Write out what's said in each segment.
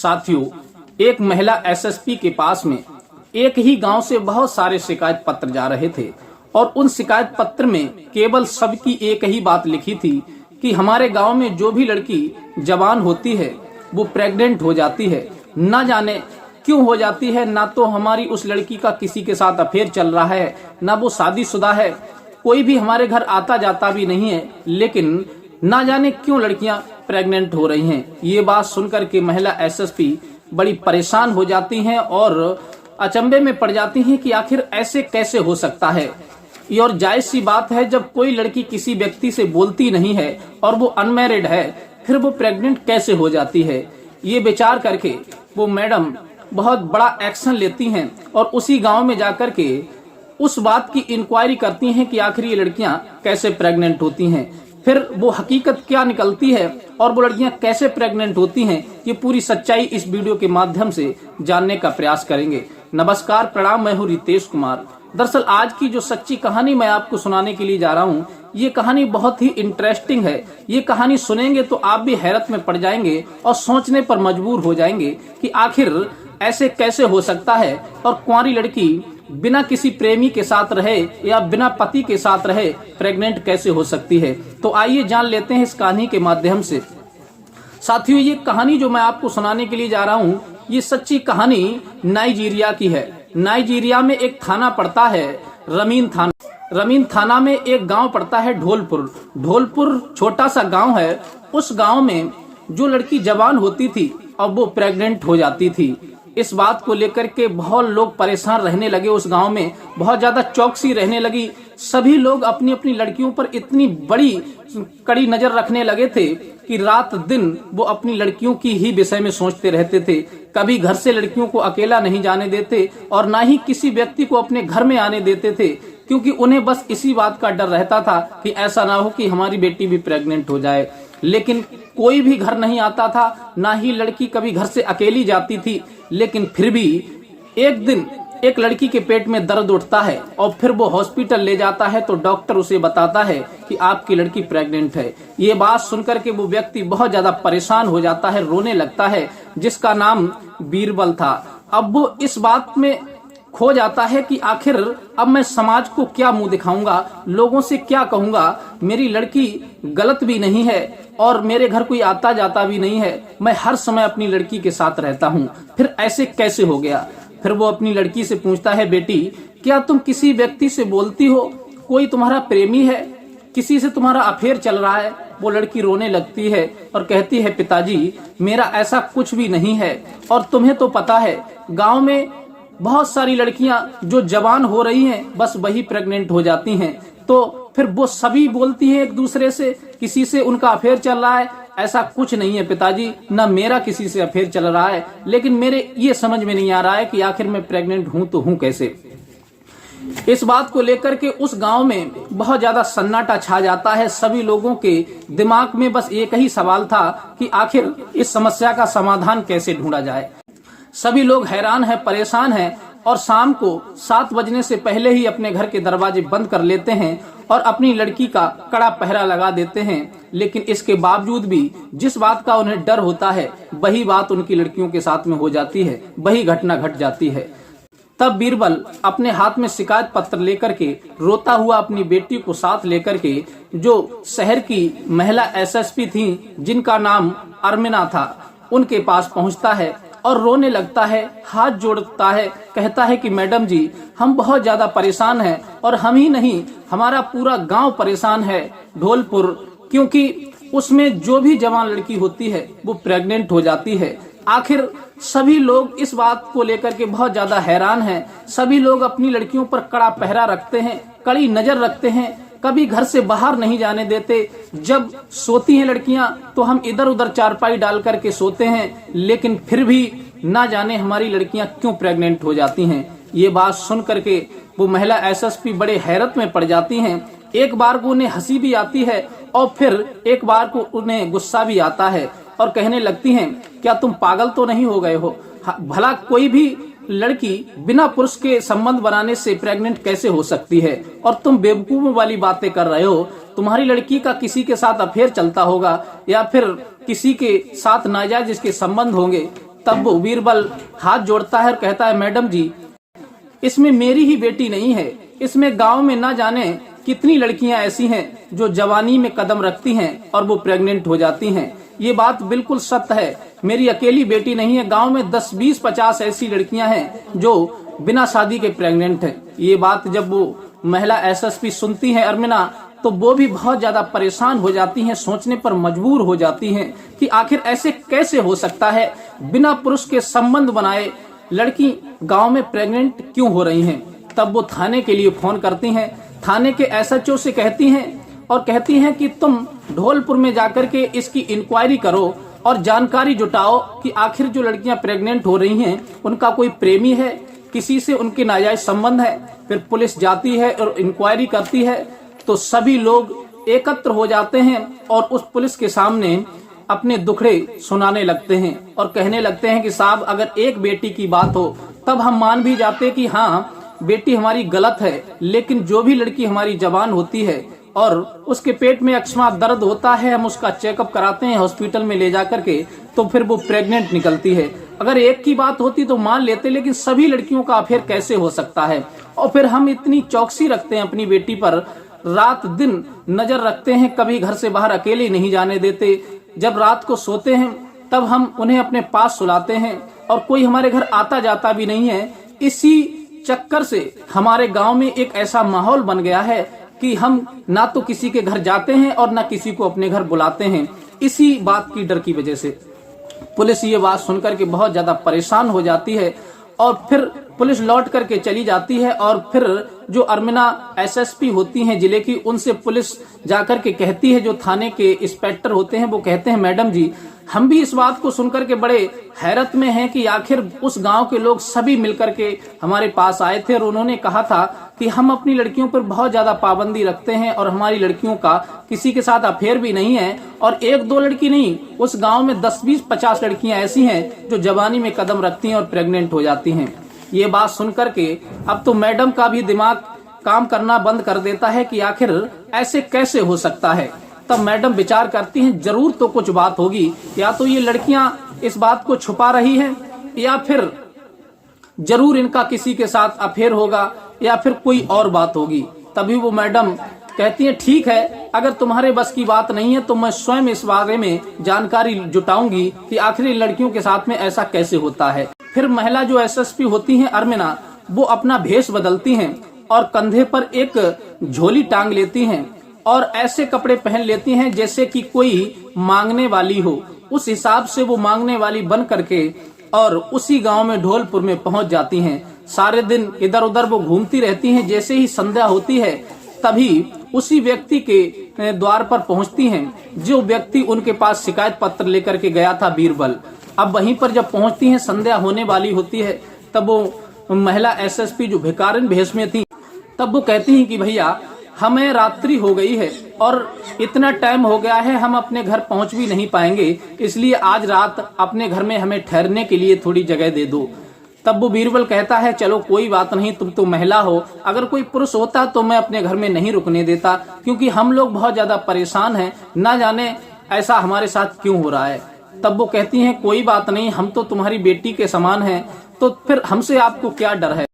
साथियों, एक महिला एसएसपी के पास में एक ही गांव से बहुत सारे शिकायत पत्र जा रहे थे और उन शिकायत पत्र में केवल सबकी एक ही बात लिखी थी कि हमारे गांव में जो भी लड़की जवान होती है वो प्रेग्नेंट हो जाती है। ना जाने क्यों हो जाती है। ना तो हमारी उस लड़की का किसी के साथ अफेयर चल रहा है, ना वो शादीशुदा है, कोई भी हमारे घर आता जाता भी नहीं है, लेकिन ना जाने क्यों लड़कियां प्रेग्नेंट हो रही हैं। ये बात सुनकर के महिला एसएसपी बड़ी परेशान हो जाती हैं और अचंभे में पड़ जाती हैं कि आखिर ऐसे कैसे हो सकता है। ये और जायज सी बात है, जब कोई लड़की किसी व्यक्ति से बोलती नहीं है और वो अनमैरिड है, फिर वो प्रेग्नेंट कैसे हो जाती है। ये विचार करके वो मैडम बहुत बड़ा एक्शन लेती हैं और उसी गांव में जाकर के उस बात की इंक्वायरी करती हैं कि आखिर ये लड़कियां कैसे प्रेग्नेंट होती हैं। फिर वो हकीकत क्या निकलती है और वो लड़कियां कैसे प्रेग्नेंट होती हैं, ये पूरी सच्चाई इस वीडियो के माध्यम से जानने का प्रयास करेंगे। नमस्कार, प्रणाम, मैं हूँ रितेश कुमार। दरअसल आज की जो सच्ची कहानी मैं आपको सुनाने के लिए जा रहा हूँ, ये कहानी बहुत ही इंटरेस्टिंग है। ये कहानी सुनेंगे तो आप भी हैरत में पड़ जाएंगे और सोचने पर मजबूर हो जाएंगे कि आखिर ऐसे कैसे हो सकता है और कुंवारी लड़की बिना किसी प्रेमी के साथ रहे या बिना पति के साथ रहे प्रेग्नेंट कैसे हो सकती है। तो आइए जान लेते हैं इस कहानी के माध्यम से। साथियों, ये कहानी जो मैं आपको सुनाने के लिए जा रहा हूँ, ये सच्ची कहानी नाइजीरिया की है। नाइजीरिया में एक थाना पड़ता है रमीन थाना। रमीन थाना में एक गांव पड़ता है ढोलपुर। ढोलपुर छोटा सा गांव है। उस गांव में जो लड़की जवान होती थी अब वो प्रेग्नेंट हो जाती थी। इस बात को लेकर के बहुत लोग परेशान रहने लगे। उस गांव में बहुत ज्यादा चौकसी रहने लगी। सभी लोग अपनी अपनी लड़कियों पर इतनी बड़ी कड़ी नजर रखने लगे थे कि रात दिन वो अपनी लड़कियों की ही विषय में सोचते रहते थे। कभी घर से लड़कियों को अकेला नहीं जाने देते और ना ही किसी व्यक्ति को अपने घर में आने देते थे, क्योंकि उन्हें बस इसी बात का डर रहता था कि ऐसा ना हो कि हमारी बेटी भी प्रेग्नेंट हो जाए। लेकिन कोई भी घर नहीं आता था, ना ही लड़की कभी घर से अकेली जाती थी। लेकिन फिर भी एक दिन एक लड़की के पेट में दर्द उठता है और फिर वो हॉस्पिटल ले जाता है तो डॉक्टर उसे बताता है कि आपकी लड़की प्रेग्नेंट है। ये बात सुनकर के वो व्यक्ति बहुत ज्यादा परेशान हो जाता है, रोने लगता है, जिसका नाम बीरबल था। अब वो इस बात में खो जाता है कि आखिर अब मैं समाज को क्या मुंह दिखाऊंगा, लोगों से क्या कहूंगा। मेरी लड़की गलत भी नहीं है और मेरे घर कोई आता जाता भी नहीं है। मैं हर समय अपनी लड़की के साथ रहता हूँ, फिर ऐसे कैसे हो गया। फिर वो अपनी लड़की से पूछता है, बेटी क्या तुम किसी व्यक्ति से बोलती हो, कोई तुम्हारा प्रेमी है, किसी से तुम्हारा अफेयर चल रहा है। वो लड़की रोने लगती है और कहती है, पिताजी मेरा ऐसा कुछ भी नहीं है और तुम्हें तो पता है गाँव में बहुत सारी लड़कियां जो जवान हो रही हैं बस वही प्रेग्नेंट हो जाती हैं। तो फिर वो सभी बोलती हैं एक दूसरे से किसी से उनका अफेयर चल रहा है। ऐसा कुछ नहीं है पिताजी, ना मेरा किसी से अफेयर चल रहा है, लेकिन मेरे ये समझ में नहीं आ रहा है कि आखिर मैं प्रेग्नेंट हूं तो हूं कैसे। इस बात को लेकर के उस गांव में बहुत ज्यादा सन्नाटा छा जाता है। सभी लोगों के दिमाग में बस एक ही सवाल था कि आखिर इस समस्या का समाधान कैसे ढूंढा जाए। सभी लोग हैरान हैं, परेशान हैं और शाम को 7 बजने से पहले ही अपने घर के दरवाजे बंद कर लेते हैं और अपनी लड़की का कड़ा पहरा लगा देते हैं। लेकिन इसके बावजूद भी जिस बात का उन्हें डर होता है वही बात उनकी लड़कियों के साथ में हो जाती है, वही घटना घट जाती है। तब बीरबल अपने हाथ में शिकायत पत्र लेकर के रोता हुआ अपनी बेटी को साथ लेकर के, जो शहर की महिला एसएसपी थी जिनका नाम अर्मिना था, उनके पास पहुंचता है और रोने लगता है, हाथ जोड़ता है, कहता है कि मैडम जी हम बहुत ज्यादा परेशान हैं और हम ही नहीं हमारा पूरा गांव परेशान है ढोलपुर, क्योंकि उसमें जो भी जवान लड़की होती है वो प्रेग्नेंट हो जाती है। आखिर सभी लोग इस बात को लेकर के बहुत ज्यादा हैरान हैं। सभी लोग अपनी लड़कियों पर कड़ा पहरा रखते हैं, कड़ी नजर रखते हैं, कभी घर से बाहर नहीं जाने देते। जब सोती हैं लड़कियां तो हम इधर उधर चारपाई डाल करके सोते हैं, लेकिन फिर भी ना जाने हमारी लड़कियां क्यों प्रेग्नेंट हो जाती हैं। ये बात सुन करके वो महिला एसएसपी बड़े हैरत में पड़ जाती हैं। एक बार को उन्हें हंसी भी आती है और फिर एक बार को उन्हें गुस्सा भी आता है और कहने लगती हैं, क्या तुम पागल तो नहीं हो गए हो। भला कोई भी लड़की बिना पुरुष के संबंध बनाने से प्रेग्नेंट कैसे हो सकती है, और तुम बेवकूफों वाली बातें कर रहे हो। तुम्हारी लड़की का किसी के साथ अफेयर चलता होगा या फिर किसी के साथ नाजायज इसके संबंध होंगे। तब वो बीरबल हाथ जोड़ता है और कहता है, मैडम जी, इसमें मेरी ही बेटी नहीं है, इसमें गांव में ना जाने कितनी लड़कियां ऐसी हैं जो जवानी में कदम रखती हैं और वो प्रेग्नेंट हो जाती हैं। ये बात बिल्कुल सत्य है, मेरी अकेली बेटी नहीं है, गांव में 10, 20, 50 ऐसी लड़कियां हैं जो बिना शादी के प्रेग्नेंट हैं। ये बात जब वो महिला एसएसपी सुनती है अर्मिना, तो वो भी बहुत ज्यादा परेशान हो जाती हैं, सोचने पर मजबूर हो जाती हैं कि आखिर ऐसे कैसे हो सकता है, बिना पुरुष के संबंध बनाए लड़की गांव में प्रेग्नेंट क्यों हो रही हैं। तब वो थाने के लिए फोन करती हैं, थाने के एसएचओ से कहती हैं और कहती हैं कि तुम ढोलपुर में जाकर के इसकी इंक्वायरी करो और जानकारी जुटाओ कि आखिर जो लड़कियां प्रेग्नेंट हो रही हैं उनका कोई प्रेमी है, किसी से उनके नाजायज संबंध है। फिर पुलिस जाती है और इंक्वायरी करती है, तो सभी लोग एकत्र हो जाते हैं और उस पुलिस के सामने अपने दुखड़े सुनाने लगते हैं और कहने लगते हैं कि साहब, अगर एक बेटी की बात हो तब हम मान भी जाते कि हाँ बेटी हमारी गलत है, लेकिन जो भी लड़की हमारी जवान होती है और उसके पेट में अकस्मात दर्द होता है, हम उसका चेकअप कराते हैं हॉस्पिटल में ले जाकर के, तो फिर वो प्रेग्नेंट निकलती है। अगर एक की बात होती तो मान लेते, लेकिन सभी लड़कियों का अफेयर कैसे हो सकता है। और फिर हम इतनी चौकसी रखते हैं अपनी बेटी पर, रात दिन नजर रखते हैं, कभी घर से बाहर अकेले नहीं जाने देते। जब रात को सोते हैं तब हम उन्हें अपने पास सुलाते हैं और कोई हमारे घर आता जाता भी नहीं है। इसी चक्कर से हमारे गांव में एक ऐसा माहौल बन गया है कि हम ना तो किसी के घर जाते हैं और ना किसी को अपने घर बुलाते हैं, इसी बात की डर की वजह से। पुलिस ये बात सुनकर के बहुत ज्यादा परेशान हो जाती है और फिर पुलिस लौट करके चली जाती है। और फिर जो अर्मिना एसएसपी होती हैं जिले की, उनसे पुलिस जाकर के कहती है, जो थाने के इंस्पेक्टर होते हैं वो कहते हैं, मैडम जी, हम भी इस बात को सुनकर के बड़े हैरत में हैं कि आखिर उस गांव के लोग सभी मिलकर के हमारे पास आए थे और उन्होंने कहा था कि हम अपनी लड़कियों पर बहुत ज्यादा पाबंदी रखते हैं और हमारी लड़कियों का किसी के साथ अफेयर भी नहीं है। और एक दो लड़की नहीं, उस गांव में 10, 20, 50 लड़कियां ऐसी हैं जो जवानी में कदम रखती हैं और प्रेग्नेंट हो जाती हैं। ये बात सुनकर के अब तो मैडम का भी दिमाग काम करना बंद कर देता है कि आखिर ऐसे कैसे हो सकता है। तब मैडम विचार करती हैं, जरूर तो कुछ बात होगी, या तो ये लड़कियां इस बात को छुपा रही हैं, या फिर जरूर इनका किसी के साथ अफेयर होगा, या फिर कोई और बात होगी। तभी वो मैडम कहती है, ठीक है, अगर तुम्हारे बस की बात नहीं है तो मैं स्वयं इस बारे में जानकारी जुटाऊंगी कि आखिर इन लड़कियों के साथ में ऐसा कैसे होता है। फिर महिला जो एसएसपी होती हैं अर्मिना, वो अपना भेष बदलती हैं और कंधे पर एक झोली टांग लेती हैं और ऐसे कपड़े पहन लेती हैं जैसे कि कोई मांगने वाली हो। उस हिसाब से वो मांगने वाली बन करके और उसी गांव में ढोलपुर में पहुंच जाती हैं। सारे दिन इधर उधर वो घूमती रहती हैं। जैसे ही संध्या होती है तभी उसी व्यक्ति के द्वार पर पहुंचती हैं जो व्यक्ति उनके पास शिकायत पत्र लेकर के गया था, बीरबल। अब वहीं पर जब पहुंचती हैं, संध्या होने वाली होती है, तब वो महिला एसएसपी जो भिखारिन भेष में थी, तब वो कहती हैं कि भैया, हमें रात्रि हो गई है और इतना टाइम हो गया है, हम अपने घर पहुंच भी नहीं पाएंगे, इसलिए आज रात अपने घर में हमें ठहरने के लिए थोड़ी जगह दे दो। तब वो बीरबल कहता है, चलो कोई बात नहीं, तुम तो महिला हो, अगर कोई पुरुष होता तो मैं अपने घर में नहीं रुकने देता, क्योंकि हम लोग बहुत ज्यादा परेशान हैं, ना जाने ऐसा हमारे साथ क्यों हो रहा है। तब वो कहती हैं, कोई बात नहीं, हम तो तुम्हारी बेटी के समान हैं, तो फिर हमसे आपको क्या डर है।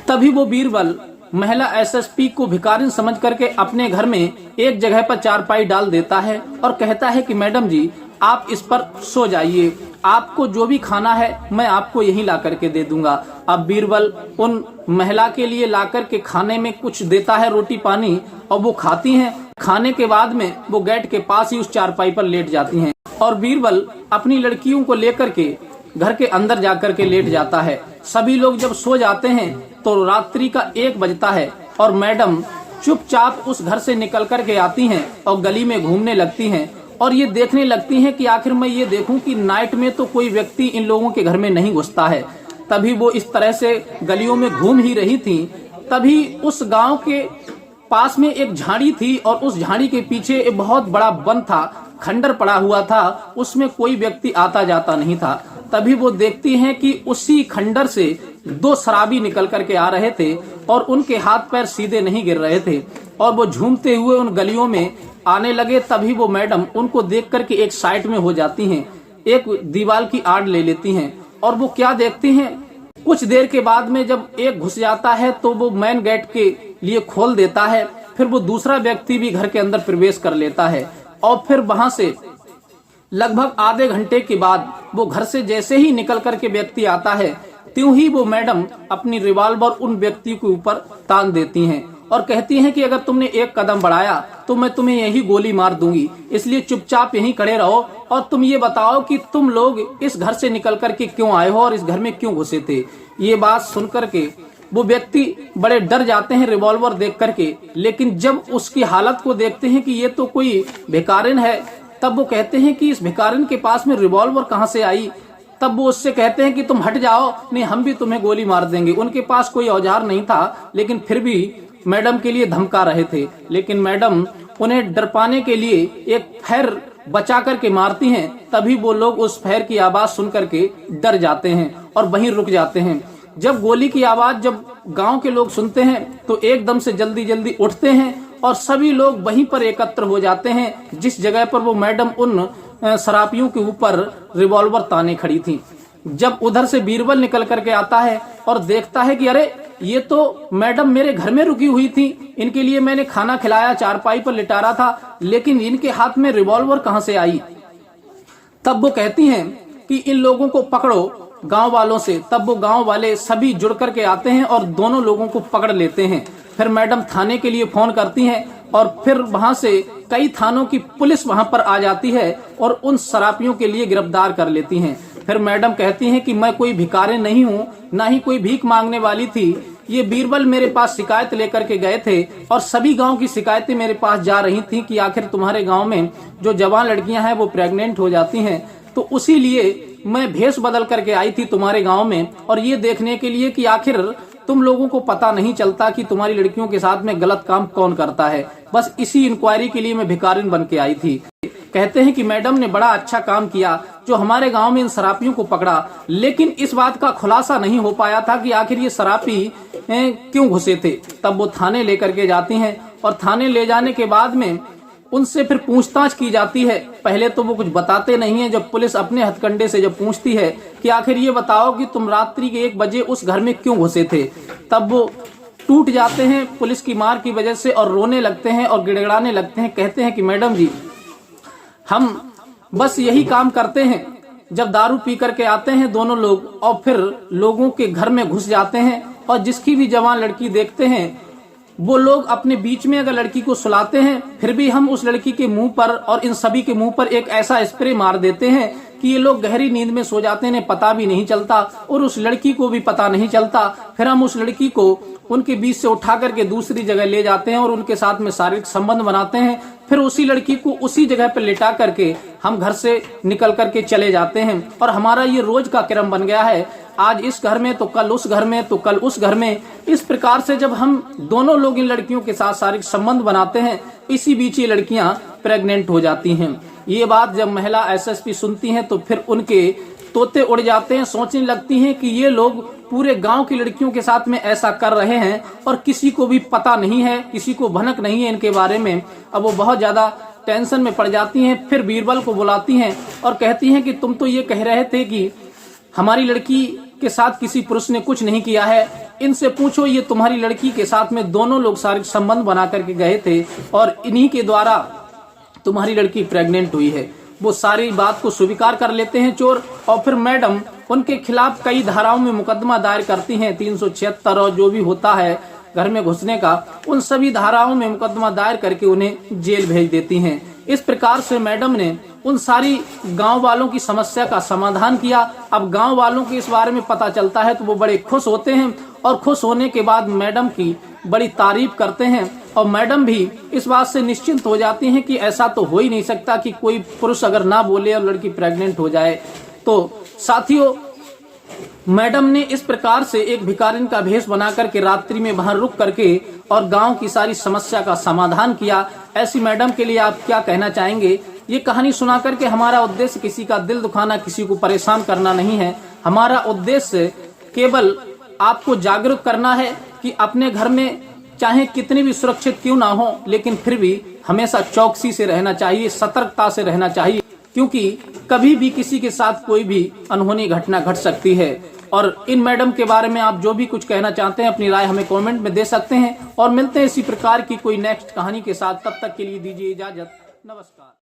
तभी वो बीरबल महिला एसएसपी को भिखारिन समझ करके अपने घर में एक जगह पर चारपाई डाल देता है और कहता है कि मैडम जी, आप इस पर सो जाइए, आपको जो भी खाना है मैं आपको यहीं ला करके दे दूंगा। अब बीरबल उन महिला के लिए ला करके खाने में कुछ देता है, रोटी पानी, और वो खाती हैं। खाने के बाद में वो गेट के पास ही उस चारपाई पर लेट जाती हैं और बीरबल अपनी लड़कियों को लेकर के घर के अंदर जाकर के लेट जाता है। सभी लोग जब सो जाते हैं तो रात्रि का 1 बजता है और मैडम चुपचाप उस घर से निकल कर के आती हैं और गली में घूमने लगती हैं और ये देखने लगती हैं कि आखिर मैं ये देखूं कि नाइट में तो कोई व्यक्ति इन लोगों के घर में नहीं घुसता है। तभी वो इस तरह से गलियों में घूम ही रही थी, तभी उस गांव के पास में एक झाड़ी थी और उस झाड़ी के पीछे एक बहुत बड़ा वन था, खंडर पड़ा हुआ था, उसमें कोई व्यक्ति आता जाता नहीं था। तभी वो देखती हैं कि उसी खंडर से 2 शराबी निकल करके आ रहे थे और उनके हाथ पैर सीधे नहीं गिर रहे थे और वो झूमते हुए उन गलियों में आने लगे। तभी वो मैडम उनको देख करके एक साइड में हो जाती हैं। एक दीवार की आड़ ले लेती हैं और वो क्या देखती हैं, कुछ देर के बाद में जब एक घुस जाता है तो वो मेन गेट के लिए खोल देता है, फिर वो दूसरा व्यक्ति भी घर के अंदर प्रवेश कर लेता है और फिर वहां से लगभग आधे घंटे के बाद वो घर से जैसे ही निकल करके व्यक्ति आता है, त्यों ही वो मैडम अपनी रिवॉल्वर उन व्यक्ति के ऊपर तान देती हैं और कहती हैं कि अगर तुमने एक कदम बढ़ाया तो मैं तुम्हें यही गोली मार दूंगी, इसलिए चुपचाप यहीं खड़े रहो और तुम ये बताओ कि तुम लोग इस घर से निकल करके क्यों आए हो और इस घर में क्यों घुसे थे। ये बात सुन करके वो व्यक्ति बड़े डर जाते हैं रिवॉल्वर देख करके, लेकिन जब उसकी हालत को देखते हैं कि ये तो कोई भिखारिन है, तब वो कहते हैं कि इस भिखारिन के पास में रिवॉल्वर कहाँ से आई। तब वो उससे कहते हैं कि तुम हट जाओ, नहीं हम भी तुम्हें गोली मार देंगे। उनके पास कोई औजार नहीं था, लेकिन फिर भी मैडम के लिए धमका रहे थे, लेकिन मैडम उन्हें डरपाने के लिए एक फैर बचा करके मारती हैं। तभी वो लोग उस फैर की आवाज सुन करके डर जाते हैं और वहीं रुक जाते हैं। जब गोली की आवाज जब गांव के लोग सुनते हैं तो एकदम से जल्दी जल्दी उठते हैं और सभी लोग वहीं पर एकत्र हो जाते हैं जिस जगह पर वो मैडम उन शराबियों के ऊपर रिवॉल्वर ताने खड़ी थी। जब उधर से बीरबल निकल करके आता है और देखता है कि अरे ये तो मैडम मेरे घर में रुकी हुई थी, इनके लिए मैंने खाना खिलाया, चारपाई पर लिटा रहा था, लेकिन इनके हाथ में रिवॉल्वर कहां से आई। तब वो कहती हैं कि इन लोगों को पकड़ो गांव वालों से। तब वो गांव वाले सभी जुड़ करके आते हैं और दोनों लोगों को पकड़ लेते हैं। फिर मैडम थाने के लिए फोन करती हैं और फिर वहां से कई थानों की पुलिस वहां पर आ जाती है और उन शराबियों के लिए गिरफ्तार कर लेती हैं। फिर मैडम कहती हैं कि मैं कोई भिखारिन नहीं हूँ, ना ही कोई भीख मांगने वाली थी। ये बीरबल मेरे पास शिकायत लेकर के गए थे और सभी गांव की शिकायतें मेरे पास जा रही थी कि आखिर तुम्हारे गांव में जो जवान लड़कियां हैं वो प्रेग्नेंट हो जाती हैं, तो उसी लिए मैं भेष बदल करके आई थी तुम्हारे गांव में, और ये देखने के लिए कि आखिर तुम लोगों को पता नहीं चलता कि तुम्हारी लड़कियों के साथ में गलत काम कौन करता है। बस इसी इंक्वायरी के लिए मैं भिखारिन बन के आई थी। कहते हैं कि मैडम ने बड़ा अच्छा काम किया जो हमारे गांव में इन शराबियों को पकड़ा, लेकिन इस बात का खुलासा नहीं हो पाया था कि आखिर ये शराबी क्यों घुसे थे। तब वो थाने लेकर के जाती हैं और थाने ले जाने के बाद में उनसे फिर पूछताछ की जाती है। पहले तो वो कुछ बताते नहीं है। जब पुलिस अपने हथकंडे से जब पूछती है कि आखिर ये बताओ कि तुम रात्रि के 1 बजे उस घर में क्यों घुसे थे, तब वो टूट जाते हैं पुलिस की मार की वजह से और रोने लगते हैं और गिड़गिड़ाने लगते हैं। कहते हैं कि मैडम जी, हम बस यही काम करते हैं। जब दारू पी करके आते हैं दोनों लोग और फिर लोगों के घर में घुस जाते हैं और जिसकी भी जवान लड़की देखते हैं वो लोग अपने बीच में अगर लड़की को सुलाते हैं, फिर भी हम उस लड़की के मुंह पर और इन सभी के मुंह पर एक ऐसा स्प्रे मार देते हैं कि ये लोग गहरी नींद में सो जाते हैं, पता भी नहीं चलता और उस लड़की को भी पता नहीं चलता। फिर हम उस लड़की को उनके बीच से उठा करके दूसरी जगह ले जाते हैं और उनके साथ में शारीरिक संबंध बनाते हैं। फिर उसी लड़की को उसी जगह पर लेटा करके हम घर से निकल करके चले जाते हैं और हमारा ये रोज का क्रम बन गया है। आज इस घर में तो कल उस घर में तो कल उस घर में। इस प्रकार से जब हम दोनों लोग इन लड़कियों के साथ शारीरिक संबंध बनाते हैं, इसी बीच ये लड़कियां प्रेग्नेंट हो जाती हैं। ये बात जब महिला एसएसपी सुनती हैं तो फिर उनके तोते उड़ जाते हैं। सोचने लगती हैं कि ये लोग पूरे गांव की लड़कियों के साथ में ऐसा कर रहे हैं और किसी को भी पता नहीं है, किसी को भनक नहीं है इनके बारे में। अब वो बहुत ज्यादा टेंशन में पड़ जाती हैं। फिर बीरबल को बुलाती हैं और कहती हैं कि तुम तो ये कह रहे थे कि हमारी लड़की के साथ किसी पुरुष ने कुछ नहीं किया है, इनसे पूछो ये तुम्हारी लड़की के साथ में दोनों लोग शारीरिक संबंध बना करके गए थे और इन्हीं के द्वारा तुम्हारी लड़की प्रेग्नेंट हुई है। वो सारी बात को स्वीकार कर लेते हैं चोर और फिर मैडम उनके खिलाफ कई धाराओं में मुकदमा दायर करती हैं। 376 और जो भी होता है घर में घुसने का, उन सभी धाराओं में मुकदमा दायर करके उन्हें जेल भेज देती हैं। इस प्रकार से मैडम ने उन सारी गांव वालों की समस्या का समाधान किया। अब गांव वालों को इस बारे में पता चलता है तो वो बड़े खुश होते हैं और खुश होने के बाद मैडम की बड़ी तारीफ करते हैं और मैडम भी इस बात से निश्चिंत हो जाती हैं कि ऐसा तो हो ही नहीं सकता कि कोई पुरुष अगर ना बोले और लड़की प्रेग्नेंट हो जाए। तो साथियों, मैडम ने इस प्रकार से एक भिखारिन का भेष बना करके रात्रि में बाहर रुक करके और गांव की सारी समस्या का समाधान किया। ऐसी मैडम के लिए आप क्या कहना चाहेंगे? ये कहानी सुना करके हमारा उद्देश्य किसी का दिल दुखाना, किसी को परेशान करना नहीं है। हमारा उद्देश्य केवल आपको जागरूक करना है कि अपने घर में चाहे कितनी भी सुरक्षित क्यों ना हो, लेकिन फिर भी हमेशा चौकसी से रहना चाहिए, सतर्कता से रहना चाहिए। क्योंकि कभी भी किसी के साथ कोई भी अनहोनी घटना घट सकती है। और इन मैडम के बारे में आप जो भी कुछ कहना चाहते हैं अपनी राय हमें कमेंट में दे सकते हैं, और मिलते हैं इसी प्रकार की कोई नेक्स्ट कहानी के साथ। तब तक के लिए दीजिए इजाजत, नमस्कार।